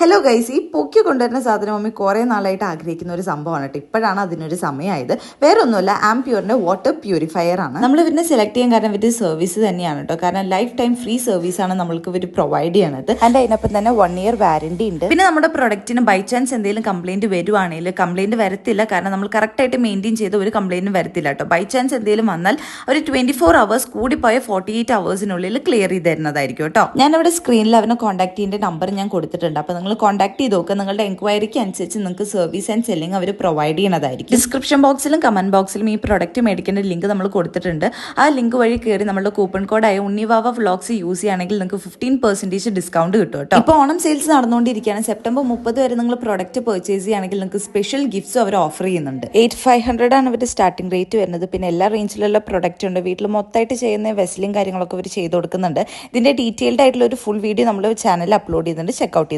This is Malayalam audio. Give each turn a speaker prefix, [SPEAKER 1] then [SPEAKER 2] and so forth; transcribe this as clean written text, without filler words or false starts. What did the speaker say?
[SPEAKER 1] ഹലോ ഗൈസ്, ഈ പൊക്കി കൊണ്ടുവരുന്ന സാധനം മമ്മി കുറേ നാളായിട്ട് ആഗ്രഹിക്കുന്ന ഒരു സംഭവമാണ് കേട്ടോ. ഇപ്പോഴാണ് അതിനൊരു സമയമായത്. വേറെ ഒന്നുമല്ല, ആംപ്യൂറിന്റെ വാട്ടർ പ്യൂരിഫയർ ആണ്. നമ്മൾ ഇവരിനെ സെലക്ട് ചെയ്യാൻ കാരണം ഇവരുടെ സർവീസ് തന്നെയാണ് കേട്ടോ. കാരണം ലൈഫ് ടൈം ഫ്രീ സർവീസാണ് നമ്മൾക്ക് ഇവർ പ്രൊവൈഡ് ചെയ്യണത്. ആൻഡ് അതിനൊപ്പം തന്നെ 1 year വാറന്റി ഉണ്ട്. പിന്നെ നമ്മുടെ പ്രൊഡക്റ്റിന് ബൈ ചാൻസ് എന്തെങ്കിലും കംപ്ലൈന്റ് വരുവാണെങ്കിൽ കംപ്ലൈന്റ് വരത്തില്ല. കാരണം നമ്മൾ കറക്റ്റായിട്ട് മെയിൻറ്റെയിൻ ചെയ്ത് ഒരു കംപ്ലൈന്റും വരത്തില്ല കേട്ടോ. ബൈ ചാൻസ് എന്തെങ്കിലും വന്നാൽ ഒരു 24 hours കൂടിപ്പോയ 48 hoursനുള്ളിൽ ക്ലിയർ ചെയ്ത് തരുന്നതായിരിക്കും കേട്ടോ. ഞാനിവിടെ സ്ക്രീനിൽ അവനെ കോൺടാക്ട് ചെയ്യേണ്ട നമ്പർ ഞാൻ കൊടുത്തിട്ടുണ്ട്. അപ്പോൾ നിങ്ങൾ കോൺടാക്ട് ചെയ്ത് നോക്കുക. നിങ്ങളുടെ എൻക്വയറിക്ക് അനുസരിച്ച് നിങ്ങൾക്ക് സർവീസ് ആൻഡ് സെല്ലിംഗ് അവർ പ്രൊവൈഡ് ചെയ്യുന്നതായിരിക്കും. ഡിസ്ക്രിപ്ഷൻ ബോക്സിലും കമന്റ് ബോക്സിലും ഈ പ്രൊഡക്റ്റ് മേടിക്കേണ്ട ലിങ്ക് നമ്മൾ കൊടുത്തിട്ടുണ്ട്. ആ ലിങ്ക് വഴി കയറി നമ്മുടെ കൂപ്പൺ കോഡായ ഉണ്ണിവാവ വ്ളോഗ്സ് യൂസ് ചെയ്യുകയാണെങ്കിൽ നിങ്ങൾക്ക് 15% ഡിസ്കൗണ്ട് കിട്ടും കേട്ടോ. ഇപ്പോൾ ഓണം സെയിൽസ് നടന്നുകൊണ്ടിരിക്കുകയാണ്. സെപ്റ്റംബർ 30 വരെ നിങ്ങൾ പ്രൊഡക്റ്റ് പർച്ചേസ് ചെയ്യുകയാണെങ്കിൽ നിങ്ങൾക്ക് സ്പെഷ്യൽ ഗിഫ്റ്റ്സും അവർ ഓഫർ ചെയ്യുന്നുണ്ട്. 8500 ആണ് അവരുടെ സ്റ്റാർട്ടിംഗ് റേറ്റ് വരുന്നത്. പിന്നെ എല്ലാ റേഞ്ചിലുള്ള പ്രൊഡക്റ്റ് ഉണ്ട്. വീട്ടിൽ മൊത്തമായിട്ട് ചെയ്യുന്ന വെസ്ലിംഗ് കാര്യങ്ങളൊക്കെ അവർ ചെയ്ത് കൊടുക്കുന്നുണ്ട്. ഇതിന്റെ ഡീറ്റെയിൽഡ് ആയിട്ടുള്ള ഒരു ഫുൾ വീഡിയോ നമ്മൾ ചാനലിൽ അപ്ലോഡ് ചെയ്യുന്നുണ്ട്. ചെക്കൗട്ട് ചെയ്ത്